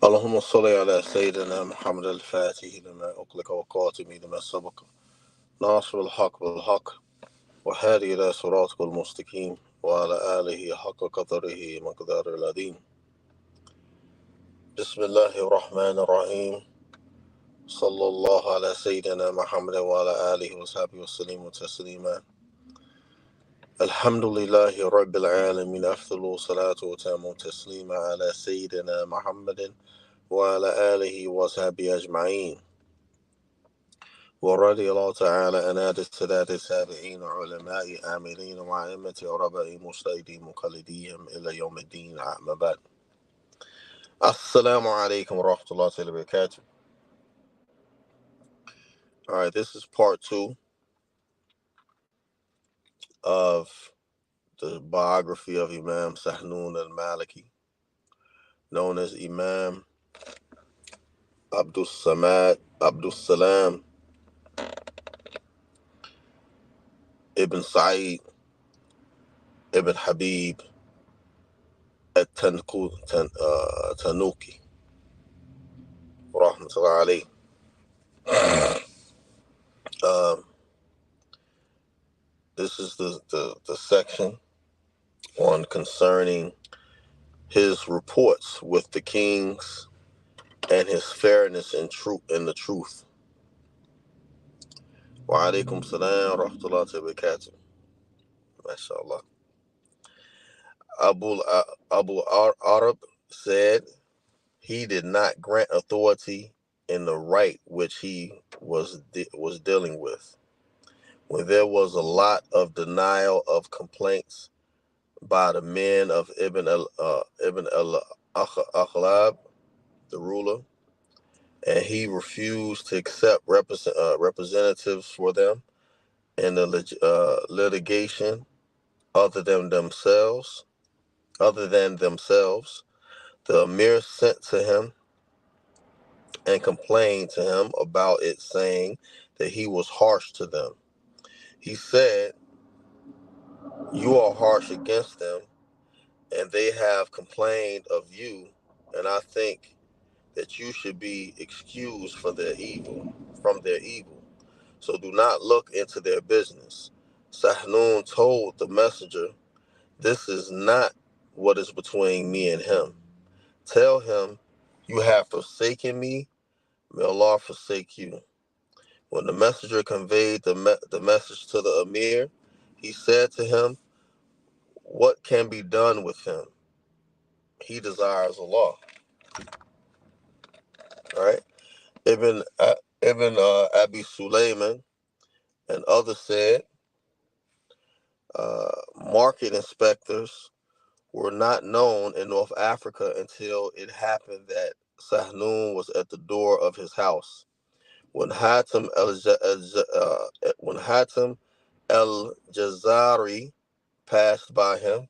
اللهم صل على سيدنا محمد الفاتح لما أغلق والقاتم لما سبق ناصر الحق بالحق وهادي إلى صراطك المستقيم وعلى آله حق قدره مقدار العظيم. بسم الله الرحمن الرحيم. صلى الله على سيدنا محمد وعلى آله وصحبه وسلم تسليما. الحمد لله رب العالمين، أفضل صلاة وتام تسليما على سيدنا محمد وعلى آله وصحبه أجمعين. ورضي الله تعالى عن السادات السابعين علماء عاملين وأئمة ورباء مجتهدين مقلديهم إلى يوم الدين، أما بعد. Assalamu alaikum wa rahmatullahi wa barakatuh. Alright, this is part 2 of the biography of Imam Sahnun al-Maliki, known as Imam Abdus Salam ibn Sa'id ibn Habib at Tanukhi, rahmatullahi alayhi. This is the section on concerning his reports with the kings and his fairness and the truth. Wa alaikum salam wa rahmatullahi wa barakatuh. MashaAllah. Abu Arab said he did not grant authority in the right which he was dealing with. When there was a lot of denial of complaints by the men of Ibn al-Akhlab, the ruler, and he refused to accept representatives for them in the litigation other than themselves. The Amir sent to him and complained to him about it, saying that he was harsh to them. He said, "You are harsh against them, and they have complained of you, and I think that you should be excused from their evil. So do not look into their business." Sahnun told the messenger, "This is not what is between me and him. Tell him, you have forsaken me, may Allah forsake you." When the messenger conveyed the message to the Amir, he said to him, "What can be done with him? He desires Allah." All right. Ibn Abi Sulaiman and others said, market inspectors were not known in North Africa until it happened that Sahnun was at the door of his house. When Hatim el-Jazari passed by him,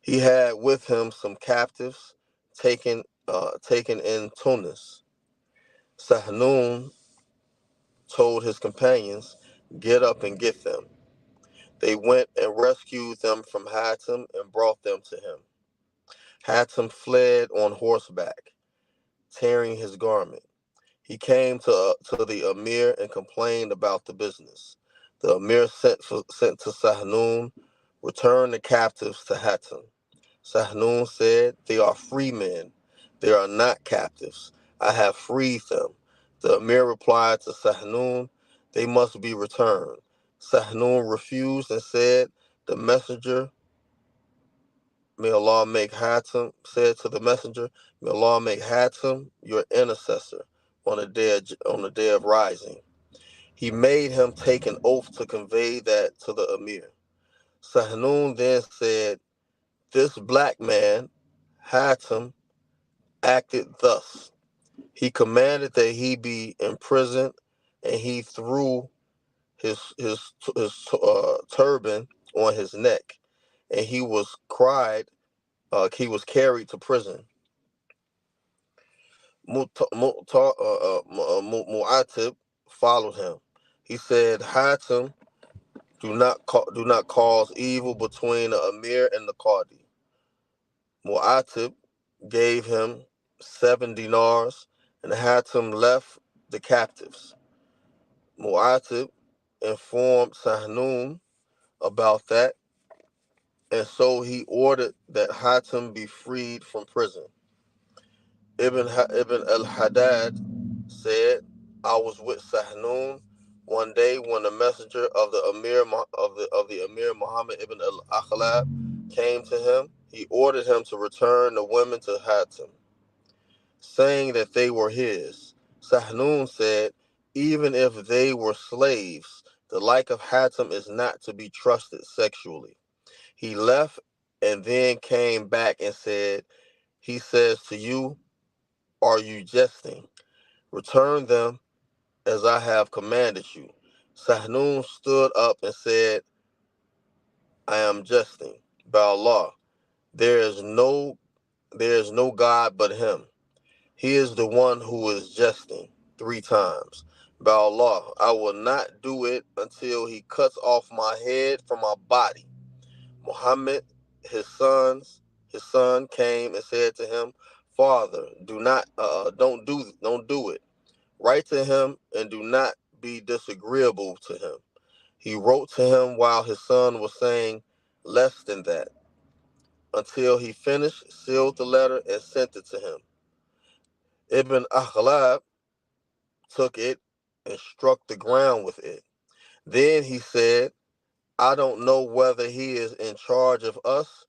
he had with him some captives taken in Tunis. Sahnun told his companions, "Get up and get them." They went and rescued them from Hatim and brought them to him. Hatim fled on horseback, tearing his garment. He came to the Amir and complained about the business. The Amir sent to Sahnun, "Return the captives to Hatim." Sahnun said, "They are free men. They are not captives. I have freed them." The Amir replied to Sahnun, "They must be returned." Sahnun refused and said, "The messenger, may Allah make Hatim," said to the messenger, "May Allah make Hatim your intercessor on the day of rising." He made him take an oath to convey that to the Amir. Sahnun then said, "This black man, Hatim, acted thus. He commanded that he be imprisoned, and he threw his turban on his neck, and he was carried to prison." Mu'atib followed him. He said, "Hatim do not cause evil between the Amir and the Qadi. Mu'atib gave him 7 dinars, and Hatim left the captives. Mu'atib informed Sahnun about that, and so he ordered that Hatim be freed from prison. Ibn al-Haddad said, I was with Sahnun one day when the messenger of the Emir Muhammad ibn al-Akhlab came to him. He ordered him to return the women to Hatim, saying that they were his. Sahnun said, even if they were slaves, the like of Hatim is not to be trusted sexually. He left and then came back and said, he says to you, are you jesting? Return them as I have commanded you. Sahnun stood up and said, I am jesting. By Allah, there is no God but him. He is the one who is jesting 3 times. By Allah, I will not do it until he cuts off my head from my body. Muhammad, his son came and said to him, Father, don't do it. Write to him and do not be disagreeable to him. He wrote to him while his son was saying less than that, until he finished, sealed the letter, and sent it to him. Ibn Akhlab took it and struck the ground with it. Then he said, I don't know whether he is in charge of us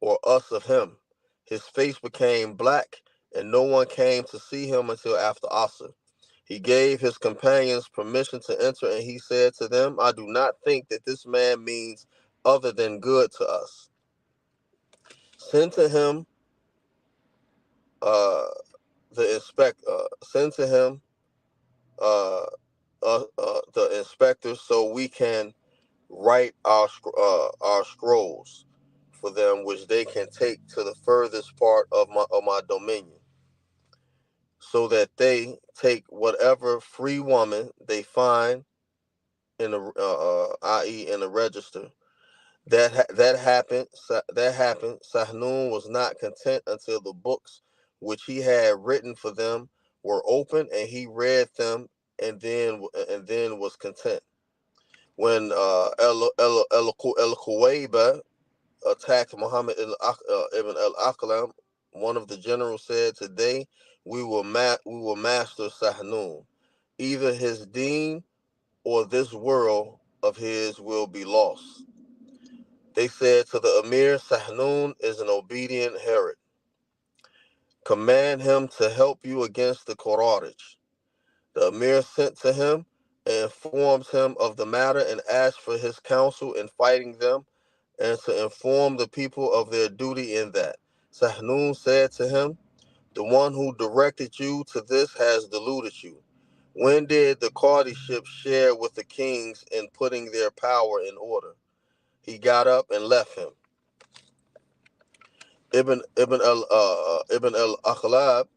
or us of him. His face became black, and no one came to see him until after Asr. He gave his companions permission to enter, and he said to them, I do not think that this man means other than good to us. Send to him uh, send to him the inspectors so we can write our scrolls for them, which they can take to the furthest part of my dominion, so that they take whatever free woman they find in the i.e. in the register. That happened. Sahnun was not content until the books which he had written for them were open, and he read them, and then was content. When El attacked Muhammad ibn al-Aqlam, one of the generals said, "Today we will master Sahnun. Either his deen or this world of his will be lost." They said to the Emir, Sahnun is an obedient Herod. Command him to help you against the Quraysh. The Emir sent to him and informed him of the matter and asked for his counsel in fighting them and to inform the people of their duty in that. Sahnun said to him, the one who directed you to this has deluded you. When did the Qadiship share with the kings in putting their power in order? He got up and left him. Ibn al Akhlab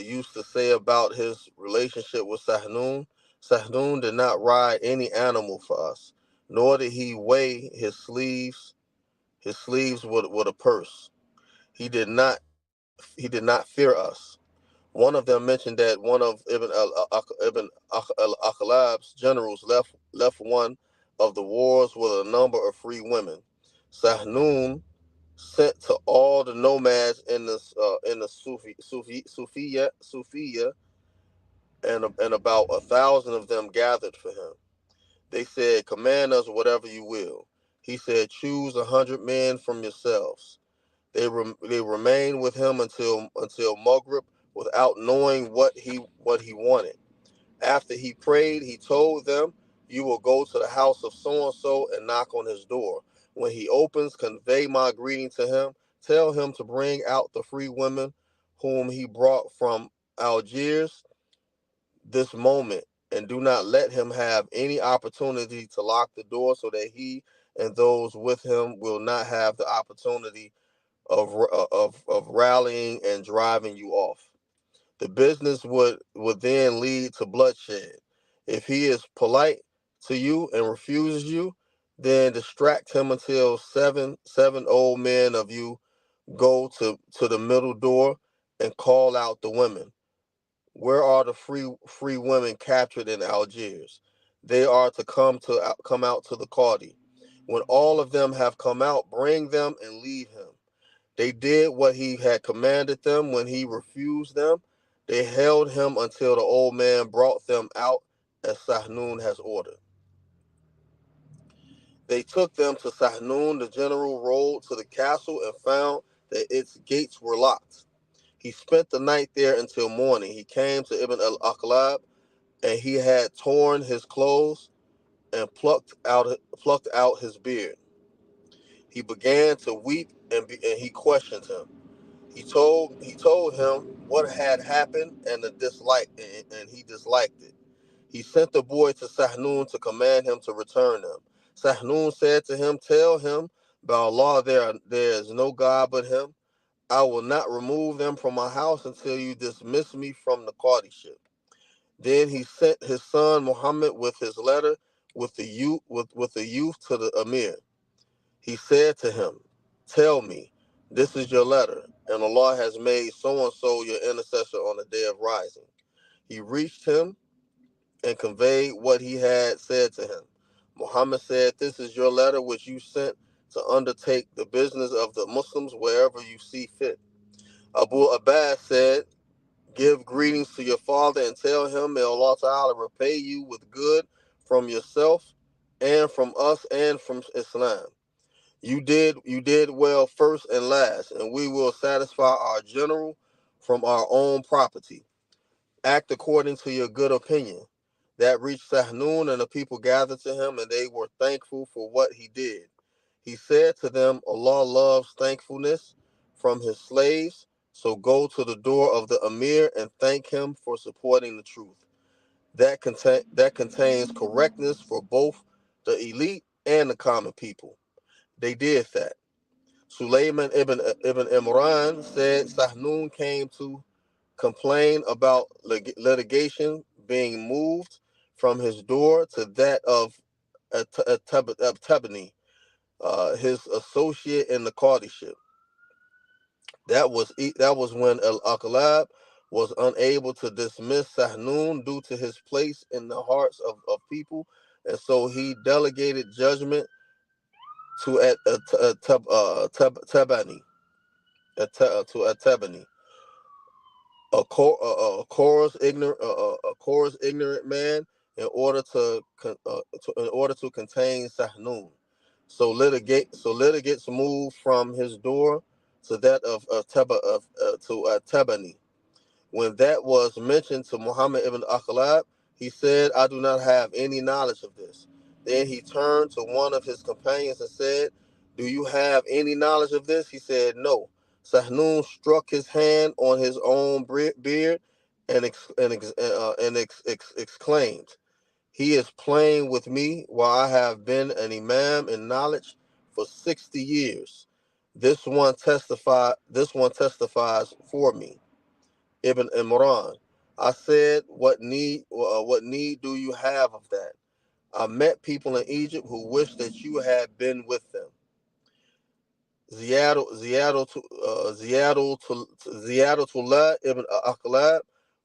used to say about his relationship with Sahnun, Sahnun did not ride any animal for us, nor did he weigh his sleeves with a purse. He did not fear us. One of them mentioned that one of Ibn al Akhlab's generals left one of the wars with a number of free women. Sahnun sent to all the nomads in the Sufiya, and about 1,000 of them gathered for him. They said, "Command us whatever you will." He said, "Choose 100 men from yourselves." They remained with him until Maghrib without knowing what he wanted. After he prayed, he told them, "You will go to the house of so-and-so and knock on his door. When he opens, convey my greeting to him. Tell him to bring out the free women whom he brought from Algiers this moment, and do not let him have any opportunity to lock the door, so that he and those with him will not have the opportunity of rallying and driving you off. The business would then lead to bloodshed. If he is polite, to you and refuses you, then distract him until seven old men of you go to the middle door and call out the women. Where are the free women captured in Algiers? They are to come out to the Qadi. When all of them have come out, bring them and leave him. They did what he had commanded them. When he refused them, they held him until the old man brought them out as Sahnun has ordered. They took them to Sahnun. The general rode to the castle and found that its gates were locked. He spent the night there until morning. He came to Ibn al-Aqlab, and he had torn his clothes and plucked out his beard. He began to weep, and he questioned him. He told him what had happened and he disliked it. He sent the boy to Sahnun to command him to return them. Sahnun said to him, "Tell him, by Allah, there is no God but him. I will not remove them from my house until you dismiss me from the Qadiship." Then he sent his son Muhammad with his letter with the youth to the Emir. He said to him, "Tell me, this is your letter, and Allah has made so and so your intercessor on the day of rising." He reached him and conveyed what he had said to him. Muhammad said, "This is your letter which you sent to undertake the business of the Muslims wherever you see fit." Abu Abbas said, "Give greetings to your father and tell him, may Allah Ta'ala repay you with good from yourself and from us and from Islam. You did well first and last, and we will satisfy our general from our own property. Act according to your good opinion." That reached Sahnun, and the people gathered to him, and they were thankful for what he did. He said to them, "Allah loves thankfulness from his slaves, so go to the door of the Emir and thank him for supporting the truth. That contains correctness for both the elite and the common people." They did that. Sulayman ibn Imran said Sahnun came to complain about litigation being moved from his door to that of Tabani, his associate in the Qadiship. That was when Al-Aqlab was unable to dismiss Sahnun due to his place in the hearts of people, and so he delegated judgment to Tabani, to Tabani. A chorus ignorant man in order in order to contain Sahnun. So litigates moved from his door to that of Tabani. When that was mentioned to Muhammad ibn Aqlab, he said, "I do not have any knowledge of this." Then he turned to one of his companions and said, "Do you have any knowledge of this?" He said, "No." Sahnun struck his hand on his own beard and exclaimed, "He is playing with me while I have been an imam in knowledge for 60 years. This one testifies for me." Ibn Imran, I said, what need do you have of that? I met people in Egypt who wished that you had been with them. Ziyadullah ibn Aqlab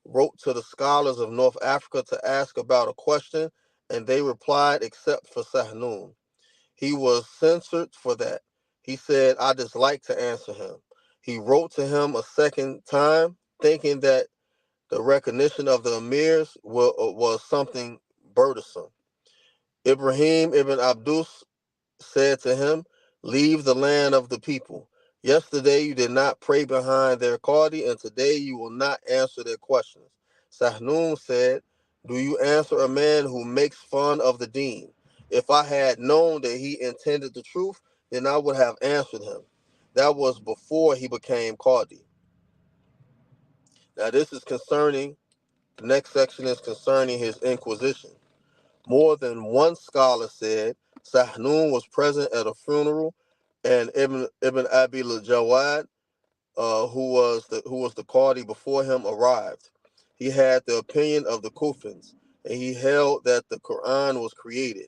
wrote to the scholars of North Africa to ask about a question, and they replied except for Sahnun. He was censored for that. He said, "I dislike to answer him." He wrote to him a second time, thinking that the recognition of the emirs was something burdensome. Ibrahim ibn Abdus said to him, "Leave the land of the people. Yesterday you did not pray behind their qadi, and today you will not answer their questions." Sahnun said, "Do you answer a man who makes fun of the deen? If I had known that he intended the truth, then I would have answered him." That was before he became qadi. Now the next section is concerning his inquisition. More than one scholar said Sahnun was present at a funeral, and Ibn Abi al-Jawad, who was the Qadi before him, arrived. He had the opinion of the Kufans. and he held that the Quran was created.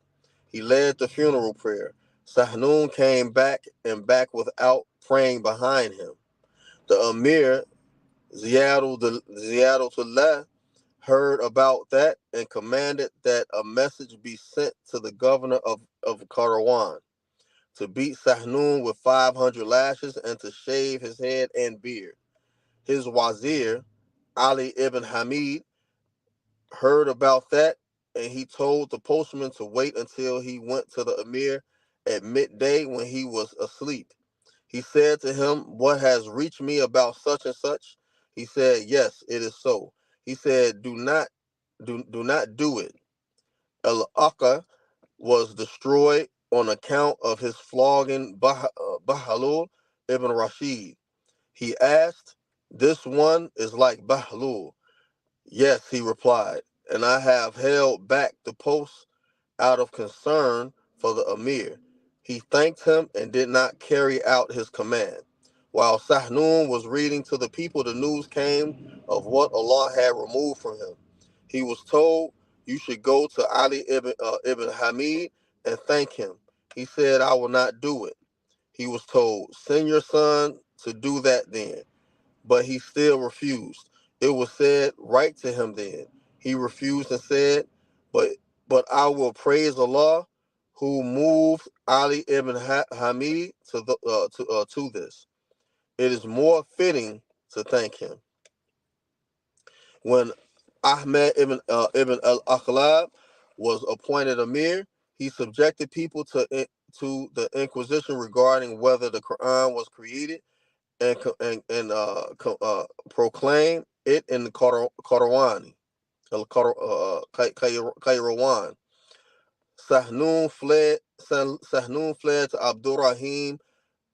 He led the funeral prayer. Sahnun came back and back without praying behind him. The Amir, Ziyadullah, heard about that and commanded that a message be sent to the governor of Karawan to beat Sahnun with 500 lashes and to shave his head and beard. His wazir, Ali ibn Hamid, heard about that, and he told the postman to wait until he went to the emir at midday when he was asleep. He said to him, "What has reached me about such and such?" He said, "Yes, it is so." He said, Do not do it." Al-Aqqa was destroyed on account of his flogging Bahlul ibn Rashid. He asked, "This one is like Bahlul?" "Yes," he replied, "and I have held back the post out of concern for the emir." He thanked him and did not carry out his command. While Sahnun was reading to the people, the news came of what Allah had removed from him. He was told, "You should go to Ali ibn Hamid and thank him." He said, "I will not do it." He was told, "Send your son to do that then." But he still refused. It was said, "Write to him then." He refused and said, "But I will praise Allah, who moved Ali ibn Hamid to this. It is more fitting to thank him." When Ahmed ibn al-Akhlab was appointed emir, he subjected people to the Inquisition regarding whether the Quran was created and proclaim it in the Qarawani, Qayrawan. Sahnun fled to Abdurrahim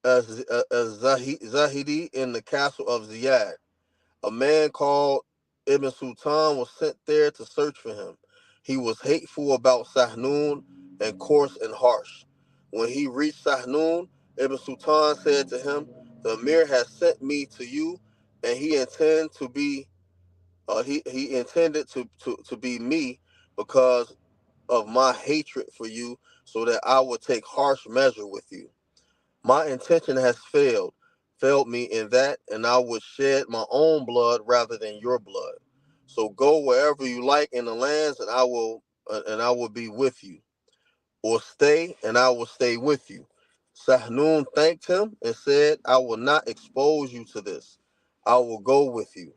Zahidi in the castle of Ziyad. A man called Ibn Sultan was sent there to search for him. He was hateful about Sahnun and coarse and harsh. When he reached Sahnun, Ibn Sultan said to him, "The Emir has sent me to you, and he intended to be me because of my hatred for you, so that I would take harsh measure with you. My intention has failed me in that, and I would shed my own blood rather than your blood. So go wherever you like in the lands, and I will be with you, or stay, and I will stay with you." Sahnun thanked him and said, "I will not expose you to this. I will go with you."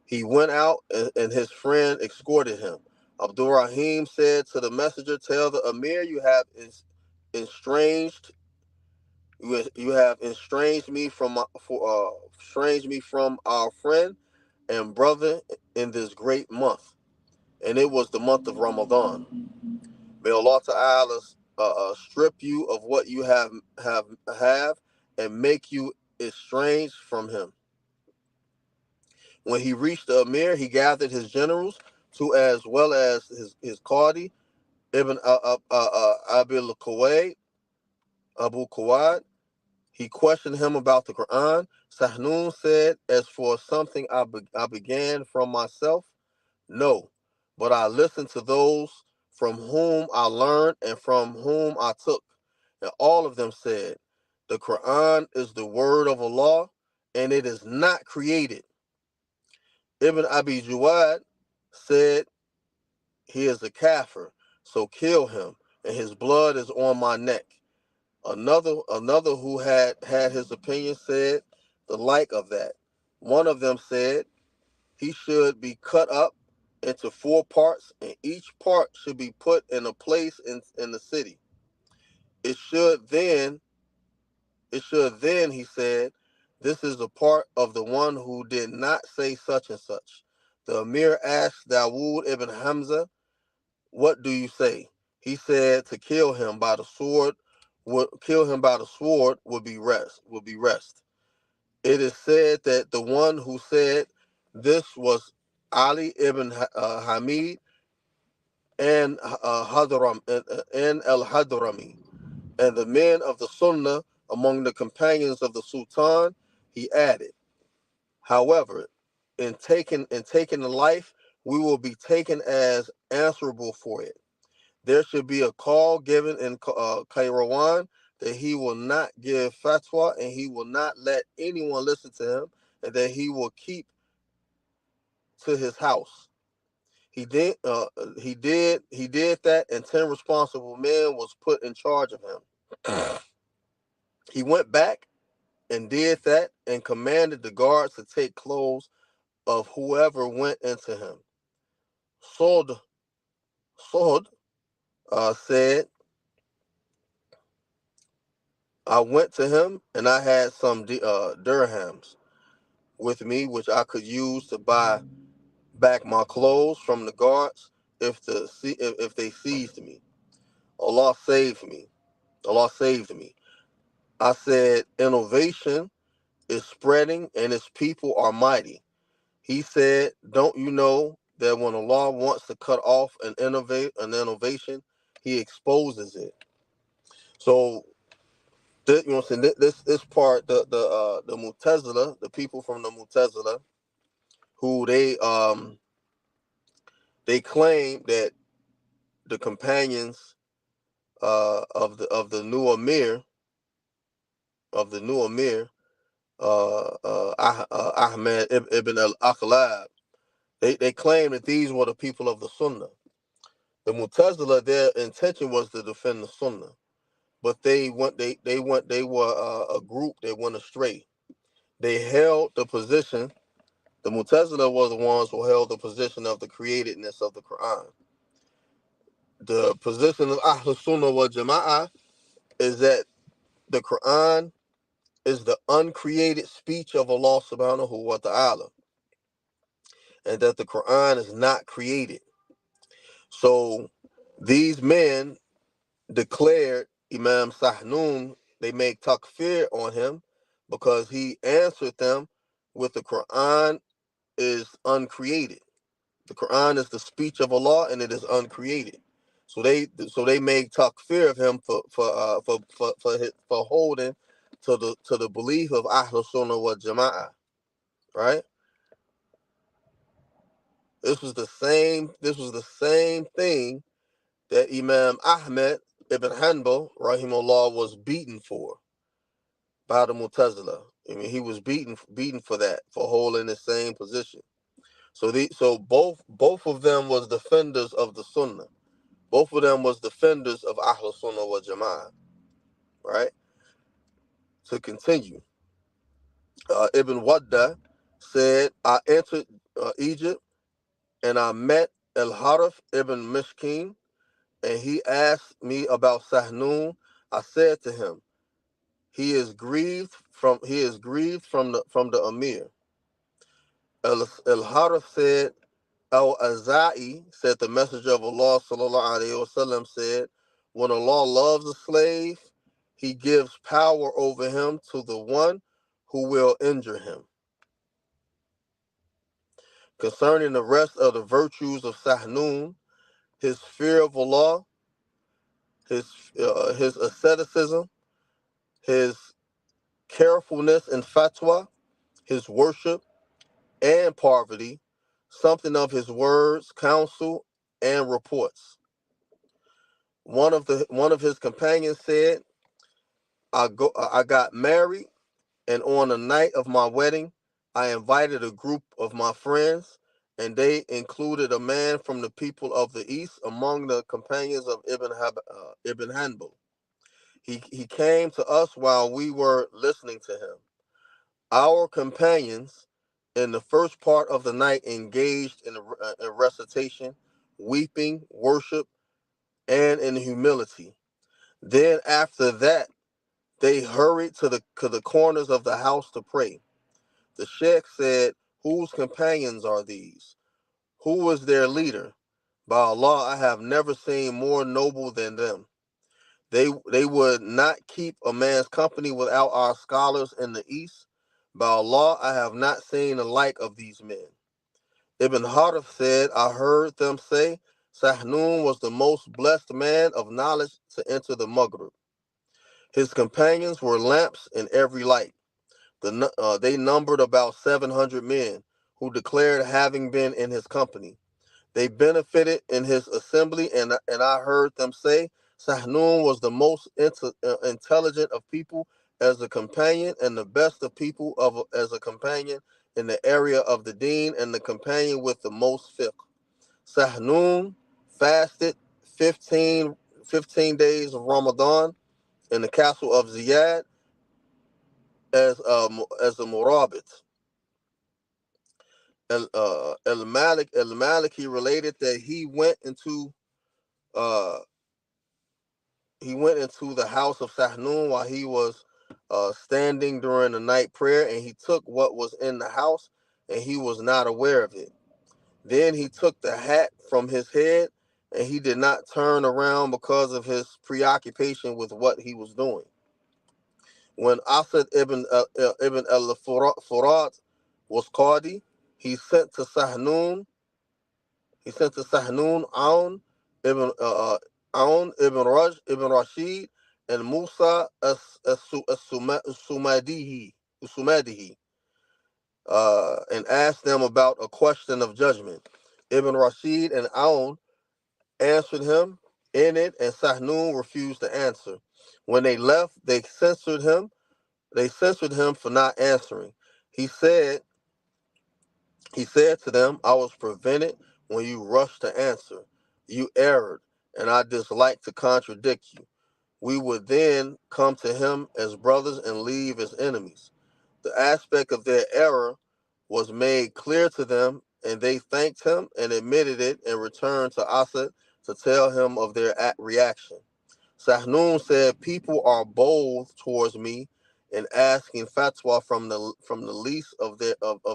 He went out, and his friend escorted him. Abdurrahim said to the messenger, "Tell the emir estranged you have estranged me from estranged me from our friend and brother in this great month, and it was the month of Ramadan. May Allah Ta'ala strip you of what you have and make you estranged from him." When he reached the Emir, he gathered his generals to, as well as his Qadi, Ibn Abil Kuwait, Abu Kuwait. He questioned him about the Quran. Sahnun said, "As for something I began from myself, no, but I listened to those from whom I learned and from whom I took." And all of them said, "The Quran is the word of Allah, and it is not created." Ibn Abi Juwad said, "He is a kafir, so kill him, and his blood is on my neck." Another who had his opinion said the like of that. One of them said, "He should be cut up into four parts, and each part should be put in a place in the city. It should then, he said, this is the part of the one who did not say such and such." The Emir asked Dawood ibn Hamza, "What do you say?" He said, "To kill him by the sword would be rest. It is said that the one who said this was Ali ibn Hamid and al-Hadrami, and the men of the Sunnah among the companions of the Sultan." He added, "However, in taking the life, we will be taken as answerable for it. There should be a call given in Kairouan that he will not give fatwa and he will not let anyone listen to him, and that he will keep to his house. He did. He did that, and 10 responsible men was put in charge of him. He went back and did that, and commanded the guards to take clothes of whoever went into him. Sod, Sod said, I went to him, and I had some dirhams with me, which I could use to buy back my clothes from the guards if they seized me. Allah saved me. Allah saved me. I said, innovation is spreading and its people are mighty. He said, don't you know that when Allah wants to cut off an innovation, he exposes it. So this, you know what I'm saying, this part, the Mu'tazila, the people from the Mu'tazila, who they claim that the companions of the new Amir Ahmed ibn al-Aqlab, they claim that these were the people of the Sunnah. The Mu'tazila, their intention was to defend the Sunnah, but they were a group that went astray. They held the position. The Mu'tazila were the ones who held the position of the createdness of the Quran. The position of Ahlus Sunnah wal Jama'ah is that the Quran is the uncreated speech of Allah subhanahu wa ta'ala, and that the Quran is not created. So these men declared Imam Sahnun, they made takfir on him because he answered them with the Quran is uncreated. The Quran is the speech of Allah and it is uncreated. So they made takfir of him for holding to the belief of Ahlus Sunnah wal Jama'ah, right? This was the same thing that Imam Ahmed ibn Hanbal, rahimahullah, was beaten for by the Mu'tazila. I mean, he was beaten for that, for holding the same position. So both of them was defenders of the Sunnah. Both of them was defenders of Ahlul Sunnah wal Jama'ah, right? To continue, Ibn Wadda said, I entered Egypt and I met Al-Harith ibn Mishkin, and he asked me about Sahnun. I said to him, he is grieved from the Amir. Al-Harith said, Al-Azai said, the Messenger of Allah sallallahu alaihi wasallam said, when Allah loves a slave, he gives power over him to the one who will injure him. Concerning the rest of the virtues of Sahnun, his fear of Allah, his asceticism, his carefulness in fatwa, his worship and poverty, something of his words, counsel, and reports. One of his companions said, I got married, and on the night of my wedding, I invited a group of my friends, and they included a man from the people of the East among the companions of Ibn Hanbal. He came to us while we were listening to him. Our companions, in the first part of the night, engaged in recitation, weeping, worship, and in humility. Then after that, they hurried to the corners of the house to pray. The sheikh said, whose companions are these? Who was their leader? By Allah, I have never seen more noble than them. They would not keep a man's company without our scholars in the East. By Allah, I have not seen the like of these men. Ibn Harith said, I heard them say, Sahnun was the most blessed man of knowledge to enter the Maghrib. His companions were lamps in every light. They numbered about 700 men who declared having been in his company. They benefited in his assembly, and I heard them say, Sahnun was the most intelligent of people as a companion, and the best of people as a companion in the area of the deen, and the companion with the most fiqh. Sahnun fasted 15, 15 days of Ramadan in the castle of Ziyad as a murabit. El Maliki related that uh, he went into the house of Sahnun while he was standing during the night prayer, and he took what was in the house, and he was not aware of it. Then he took the hat from his head, and he did not turn around because of his preoccupation with what he was doing. When Asad ibn al-Furat was Qadi, he sent to Sahnun Aun ibn Rashid and Musa as-Sumadihi, and asked them about a question of judgment. Ibn Rashid and Aun answered him in it, and Sahnun refused to answer. When they left, they censored him. They censored him for not answering. He said, He said to them, I was prevented when you rushed to answer. You erred, and I dislike to contradict you. We would then come to him as brothers and leave as enemies. The aspect of their error was made clear to them, and they thanked him and admitted it and returned to Asad to tell him of their reaction. Sahnun said, people are bold towards me in asking fatwa from the least of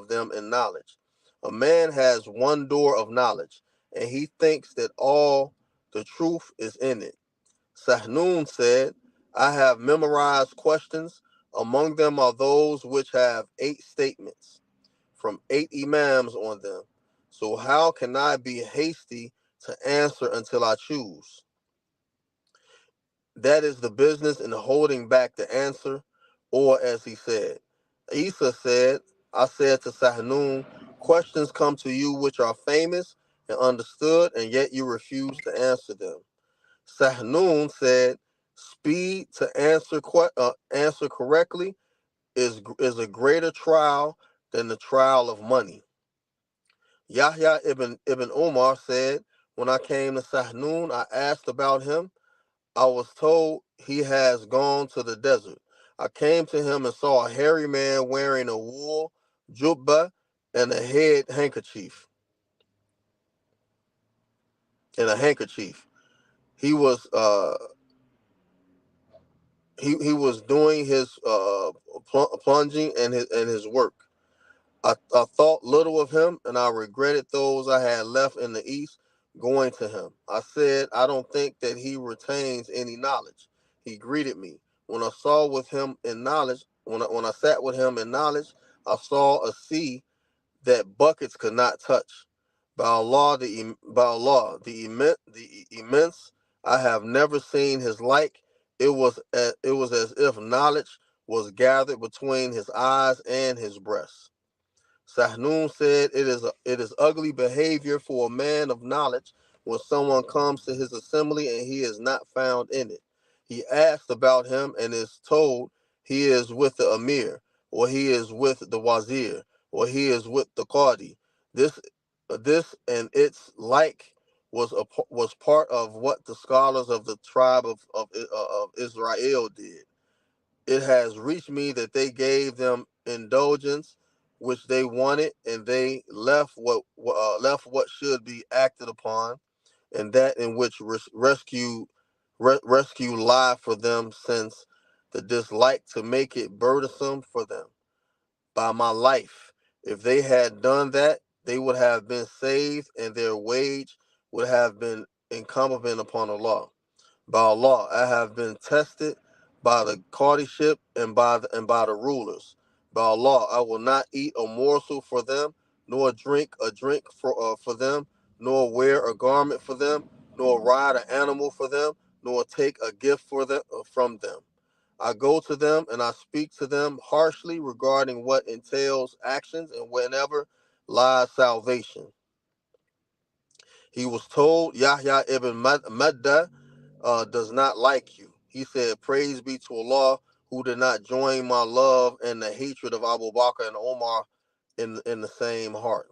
them in knowledge. A man has one door of knowledge, and he thinks that all the truth is in it. Sahnun said, I have memorized questions. Among them are those which have 8 statements from 8 Imams on them. So how can I be hasty to answer until I choose? That is the business in holding back the answer, or as he said. Isa said, I said to Sahnun, questions come to you which are famous and understood, and yet you refuse to answer them. Sahnun said, speed to answer correctly is a greater trial than the trial of money. Yahya ibn Umar said, when I came to Sahnun, I asked about him. I was told he has gone to the desert. I came to him and saw a hairy man wearing a wool jubba and a head handkerchief. And a handkerchief. He was he was doing his plunging and his work. I thought little of him, and I regretted those I had left in the East going to him. I said, I don't think that he retains any knowledge. He greeted me. When I sat with him in knowledge, I saw a sea that buckets could not touch. The immense, I have never seen his like. It was as if knowledge was gathered between his eyes and his breast. Sahnun said, it is ugly behavior for a man of knowledge when someone comes to his assembly and he is not found in it. He asked about him and is told he is with the Emir, or he is with the Wazir, or he is with the Qadi. This, this and its like was part of what the scholars of the tribe of Israel did. It has reached me that they gave them indulgence which they wanted, and they left what should be acted upon, and that in which rescue lie for them, since the dislike to make it burdensome for them. By my life, if they had done that, they would have been saved, and their wage would have been incumbent upon Allah. By Allah, I have been tested by the courtship and by the rulers. By Allah, I will not eat a morsel for them, nor drink a drink for them, nor wear a garment for them, nor ride an animal for them, nor take a gift for them from them. I go to them and I speak to them harshly regarding what entails actions and whenever lies salvation. He was told Yahya ibn Madda does not like you. He said, praise be to Allah who did not join my love and the hatred of Abu Bakr and Omar in the same heart.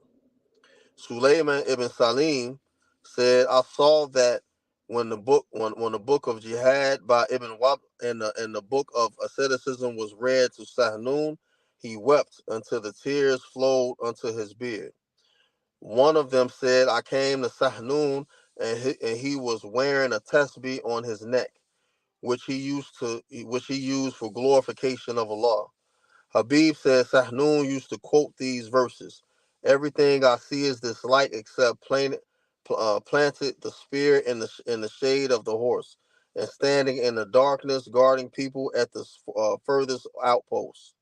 Sulayman ibn Salim said, I saw that when the book of Jihad by Ibn Wab and the book of asceticism was read to Sahnun, he wept until the tears flowed unto his beard. One of them said, I came to Sahnun and he was wearing a tesbih on his neck, which he used for glorification of Allah. Habib said Sahnun used to quote these verses. Everything I see is this light except planted the spear in the shade of the horse and standing in the darkness guarding people at the furthest outpost.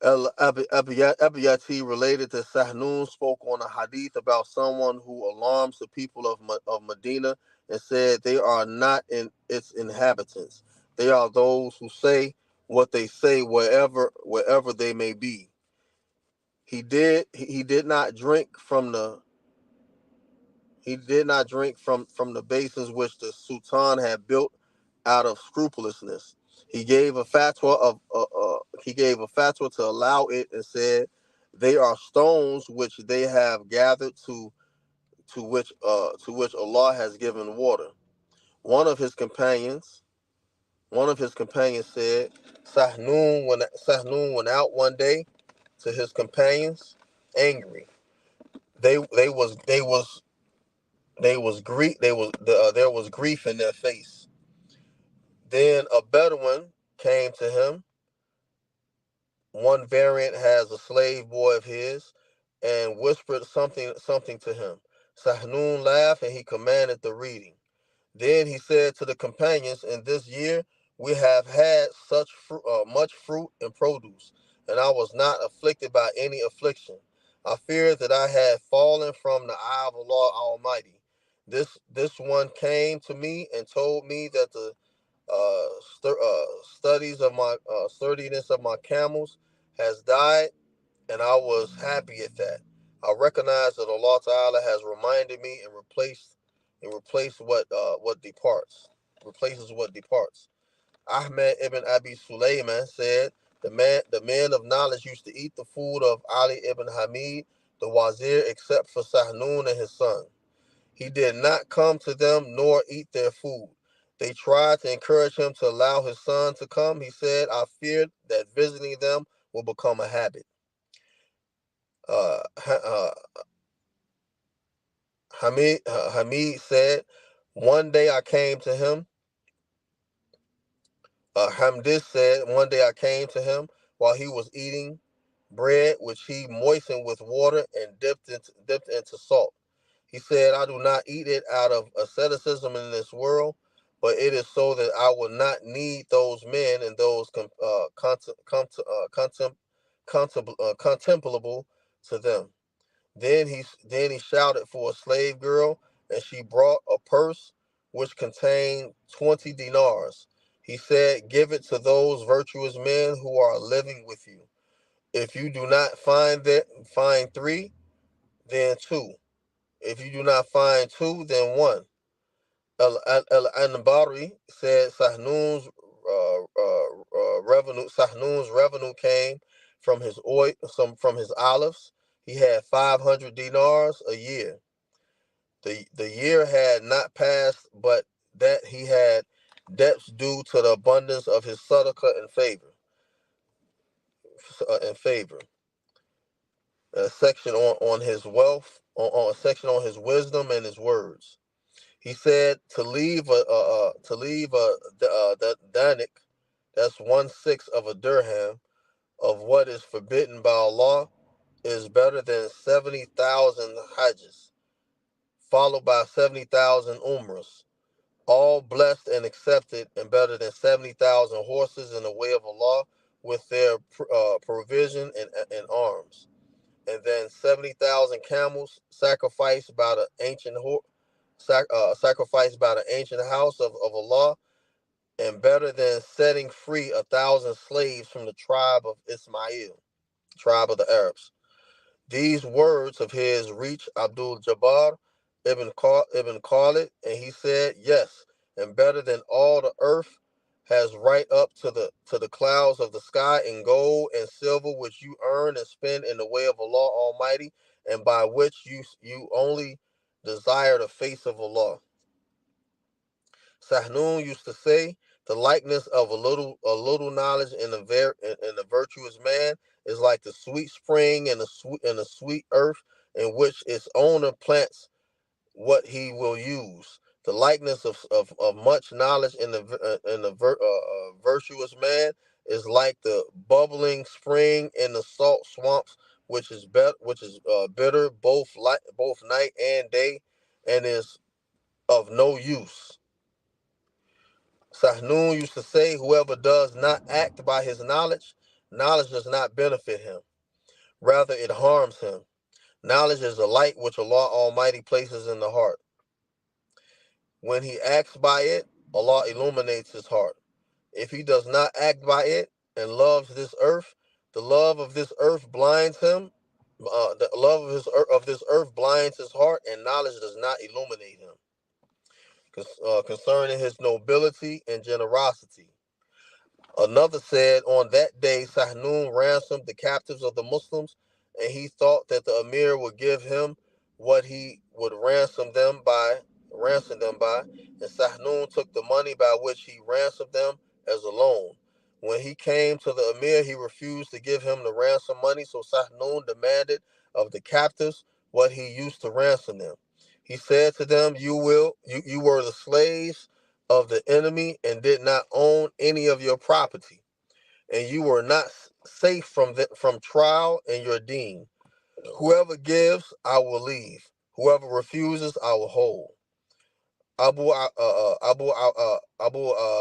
Abiyati related that Sahnun spoke on a hadith about someone who alarms the people of Medina and said they are not in its inhabitants. They are those who say what they say wherever they may be. He did not drink from the basins which the Sultan had built out of scrupulousness. He gave a fatwa to allow it and said they are stones which they have gathered to which Allah has given water. One of his companions said Sahnun went out one day to his companions angry. There was grief in their face. Then a Bedouin came to him. One variant has a slave boy of his and whispered something to him. Sahnun laughed and he commanded the reading. Then he said to the companions, in this year we have had much fruit and produce, and I was not afflicted by any affliction. I feared that I had fallen from the eye of Allah Almighty. This one came to me and told me that the studies of my sturdiness of my camels has died, and I was happy at that. I recognize that Allah Ta'ala has reminded me and replaced what departs, replaces what departs. Ahmed ibn Abi Sulaiman said, the men of knowledge used to eat the food of Ali ibn Hamid, the wazir, except for Sahnun and his son. He did not come to them nor eat their food. They tried to encourage him to allow his son to come. He said, I feared that visiting them will become a habit. Uh, uh, Hamid said, one day I came to him. Hamdis said, one day I came to him while he was eating bread, which he moistened with water and dipped into salt. He said, I do not eat it out of asceticism in this world, but it is so that I will not need those men and those contemplable to them. Then he shouted for a slave girl, and she brought a purse which contained 20 dinars. He said, give it to those virtuous men who are living with you. If you do not find three, then two. If you do not find two, then one. Al-Anbari said Sahnun's revenue came from his oil, from his olives. He had 500 dinars a year. The year had not passed, but that he had debts due to the abundance of his sadaqah and favor. A section on his wealth, on a section on his wisdom and his words. He said the danik, that's 1/6 of a dirham of what is forbidden by Allah, is better than 70,000 hajjs, followed by 70,000 umras, all blessed and accepted, and better than 70,000 horses in the way of Allah with their provision and arms, and then 70,000 camels sacrificed by the ancient house of Allah, and better than setting free 1,000 slaves from the tribe of Ismail, tribe of the Arabs. These words of his reached Abdul Jabbar, Ibn Khalid, and he said, "Yes, and better than all the earth has right up to the clouds of the sky in gold and silver, which you earn and spend in the way of Allah Almighty, and by which you only desire the face of Allah." Sahnun used to say, "The likeness of a little knowledge in a virtuous man is like the sweet spring and the sweet earth in which its owner plants what he will use. The likeness of much knowledge in the virtuous man is like the bubbling spring in the salt swamps, which is bitter both night and day, and is of no use." Sahnun used to say, "Whoever does not act by his knowledge, knowledge does not benefit him. Rather, it harms him. Knowledge is a light which Allah Almighty places in the heart. When he acts by it, Allah illuminates his heart. If he does not act by it and loves this earth, the love of this earth blinds him. The love of this earth blinds his heart, and knowledge does not illuminate him." Concerning his nobility and generosity. Another said, "On that day, Sahnun ransomed the captives of the Muslims, and he thought that the Emir would give him what he would ransom them by, and Sahnun took the money by which he ransomed them as a loan. When he came to the Emir, he refused to give him the ransom money, so Sahnun demanded of the captives what he used to ransom them. He said to them, you were the slaves of the enemy and did not own any of your property, and you were not safe from trial and your deen. Whoever gives, I will leave. Whoever refuses, I will hold." Abu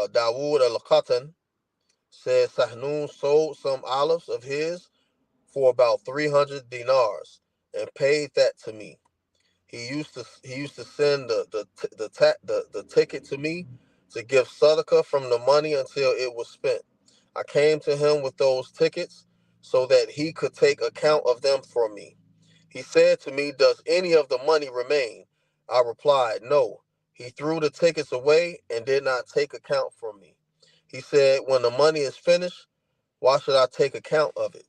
Dawood al-Qatan said Sahnun sold some olives of his for about 300 dinars and paid that to me. He used to send the ticket to me to give sadaqah from the money until it was spent. I came to him with those tickets so that he could take account of them for me. He said to me, "Does any of the money remain?" I replied, "No." He threw the tickets away and did not take account from me. He said, "When the money is finished, why should I take account of it?"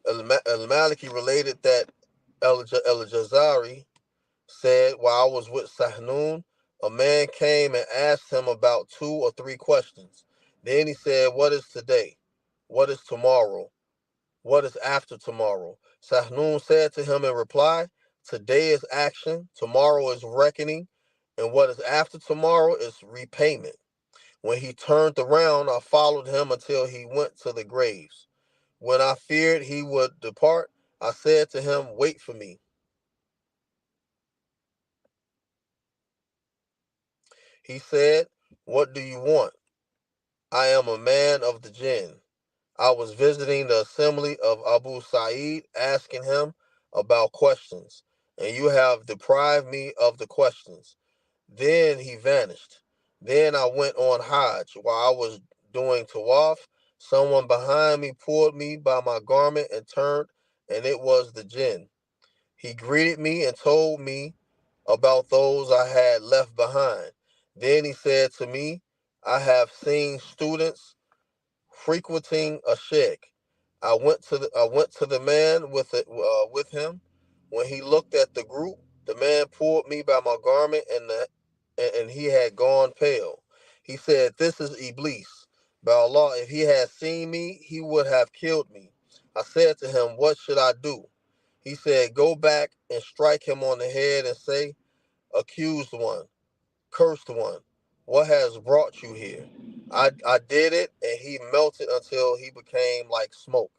Al-Maliki related that El-Jazari said, "While I was with Sahnun, a man came and asked him about 2 or 3 questions. Then he said, 'What is today? What is tomorrow? What is after tomorrow?' Sahnun said to him in reply, 'Today is action, tomorrow is reckoning, and what is after tomorrow is repayment.' When he turned around, I followed him until he went to the graves. When I feared he would depart, I said to him, 'Wait for me.' He said, 'What do you want?' 'I am a man of the jinn. I was visiting the assembly of Abu Sa'id, asking him about questions, and you have deprived me of the questions.' Then he vanished. Then I went on Hajj. While I was doing Tawaf, someone behind me pulled me by my garment and turned, and it was the jinn. He greeted me and told me about those I had left behind. Then he said to me, 'I have seen students frequenting a sheikh.' I went to the man with him. When he looked at the group, the man pulled me by my garment, and he had gone pale. He said, 'This is Iblis. By Allah, if he had seen me, he would have killed me.' I said to him, 'What should I do?' He said, 'Go back and strike him on the head and say, accused one, cursed one, what has brought you here?' I did it, and he melted until he became like smoke.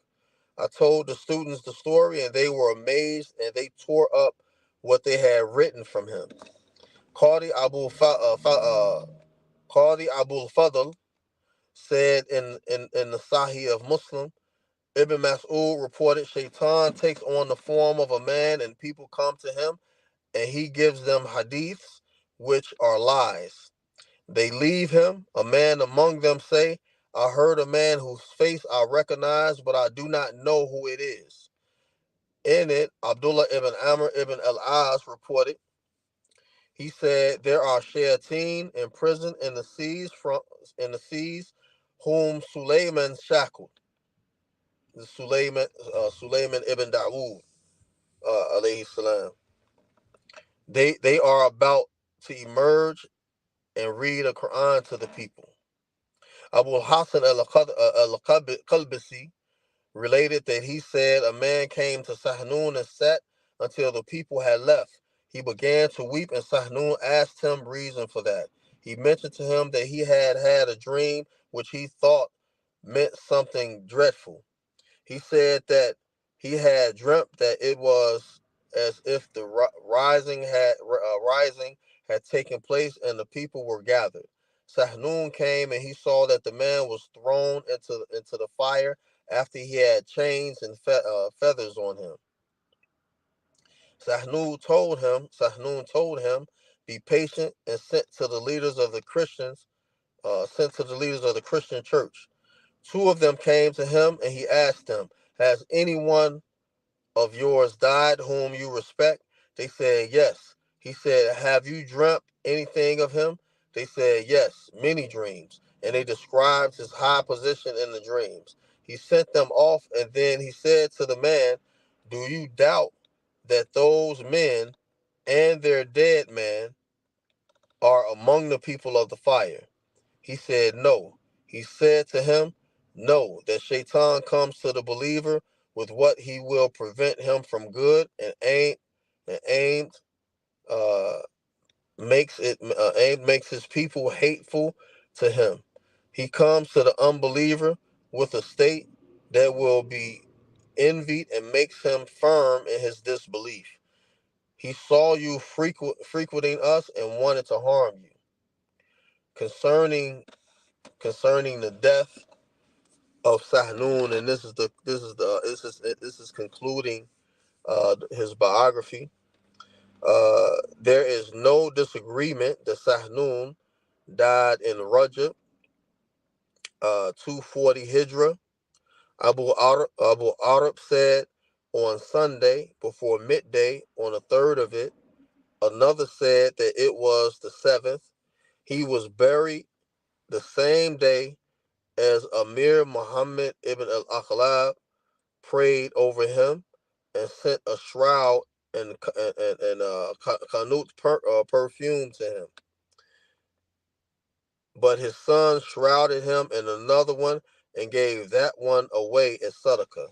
I told the students the story, and they were amazed, and they tore up what they had written from him." Qadi Abul Fadl said in the Sahih of Muslim, Ibn Mas'ud reported, "Shaitan takes on the form of a man, and people come to him, and he gives them hadiths, which are lies. They leave him. A man among them say, 'I heard a man whose face I recognize, but I do not know who it is.' In it, Abdullah ibn Amr ibn al-As reported, he said, there are shayateen imprisoned in the seas whom Sulayman shackled. The Sulayman ibn Dawood, alayhi salam. They are about to emerge and read the Quran to the people. Abu Hassan al-Qalbisi related that he said a man came to Sahnun and sat until the people had left. He began to weep, and Sahnun asked him reason for that. He mentioned to him that he had had a dream which he thought meant something dreadful. He said that he had dreamt that it was as if the rising had taken place and the people were gathered. Sahnun came and he saw that the man was thrown into the fire after he had chains and feathers on him. Sahnun told him, be patient, and sent to the leaders of the Christian church. Two of them came to him and he asked them, has anyone of yours died whom you respect? They said, yes. He said, have you dreamt anything of him? They said, yes, many dreams. And they described his high position in the dreams. He sent them off, and then he said to the man, do you doubt that those men and their dead man are among the people of the fire? He said, no. He said to him, no, that Shaitan comes to the believer with what he will prevent him from good, and uh, makes his people hateful to him. He comes to the unbeliever with a state that will be envied and makes him firm in his disbelief. He saw you frequenting us and wanted to harm you. Concerning the death of Sahnun, and this is concluding his biography. There is no disagreement that Sahnun died in Rajab, 240 Hijra. Abu Arab said on Sunday before midday on the third of it. Another said that it was the seventh. He was buried the same day as Amir Muhammad ibn al-Akhlab prayed over him and sent a shroud and Kanut perfume to him. But his son shrouded him in another one and gave that one away as sadaqah.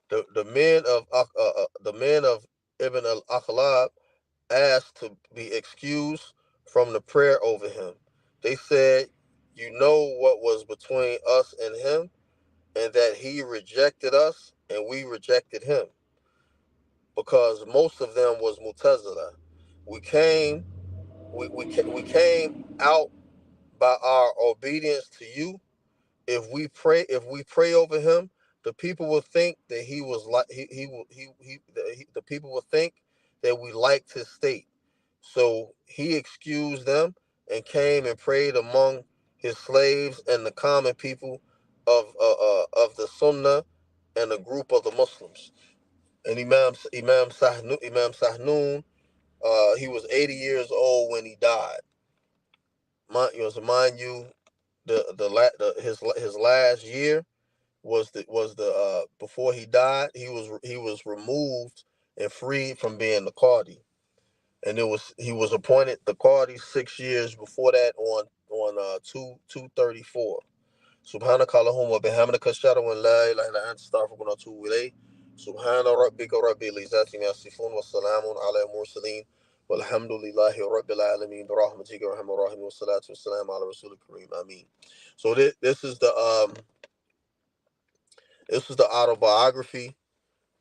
The men of Ibn al-Akhlab asked to be excused from the prayer over him. They said, you know what was between us and him, and that he rejected us and we rejected him, because most of them was Mu'tazila. We came we came out by our obedience to you. If we pray over him, the people will think that he was like the people will think that we liked his state. So he excused them and came and prayed among his slaves and the common people of the Sunnah and a group of the Muslims. And Imam Sahnun, he was 80 years old when he died. Mind you, his last year was the before he died. He was removed and freed from being the Qadi, and he was appointed the Qadi 6 years before that on 234. سبحانك اللهم وبحمدك أشهد أن لا إله إلا أنت أستغفرك وأتوب إليك. سبحان ربك رب العزة عما يصفون والسلام على المرسلين والحمد لله رب العالمين برحمتك يا أرحم الراحمين والصلاة والسلام على رسول الكريم آمين. So this is the autobiography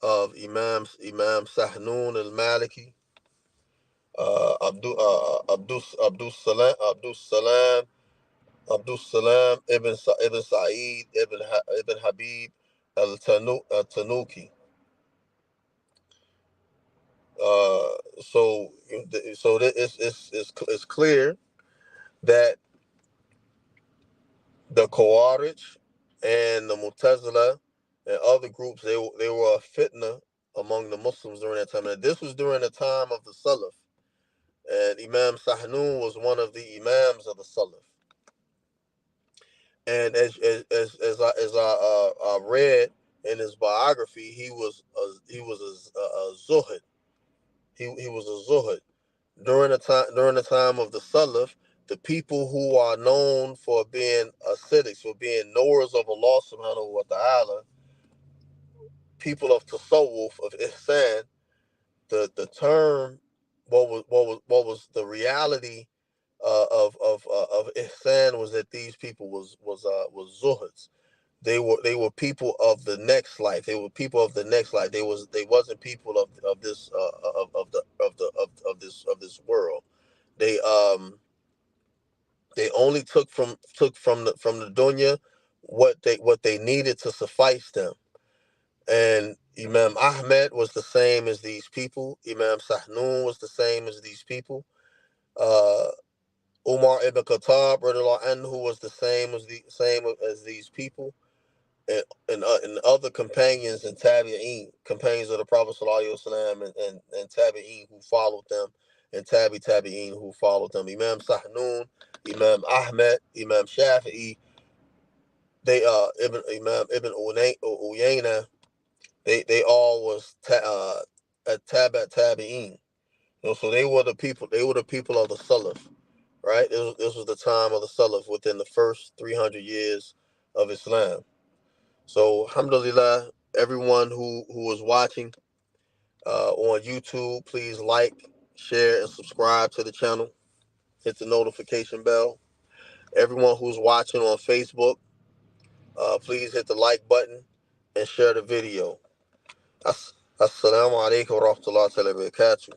of Imam Sahnun al-Maliki, Abdus Salam ibn Sa'id ibn Habib al-Tanukhi. Uh, it's clear that the Khawarij and the Mu'tazila and other groups, they were a fitna among the Muslims during that time. And this was during the time of the Salaf. And Imam Sahnun was one of the Imams of the Salaf. And as I read in his biography, he was a zuhid. He was a zuhid during the time of the Salaf. The people who are known for being ascetics, for being knowers of Allah Subhanahu wa Taala, people of tasawwuf, of ihsan, the term, what was the reality of ihsan was that these people was zuhuds. They were people of the next life. They were people of the next life. They wasn't people of this of this world. They they only took from the dunya what they needed to suffice them. And Imam Ahmed was the same as these people. Imam Sahnun was the same as these people. Uh, Umar ibn Khattab, radiallahu anhu, was the same as these people, and other companions and companions of the Prophet sallallahu alaihi wasallam, and tabi'in who followed them, and tabi'in who followed them. Imam Sahnun, Imam Ahmed, Imam Shafi'i, they Imam Ibn Uyayna, they all was tabi'in. So they were the people. They were the people of the Salaf, right? This was the time of the Salaf within the first 300 years of Islam. So, alhamdulillah, everyone who was watching on YouTube, please like, share, and subscribe to the channel. Hit the notification bell. Everyone who's watching on Facebook, please hit the like button and share the video. Assalamu alaikum wa rahmatullahi wa barakatuh.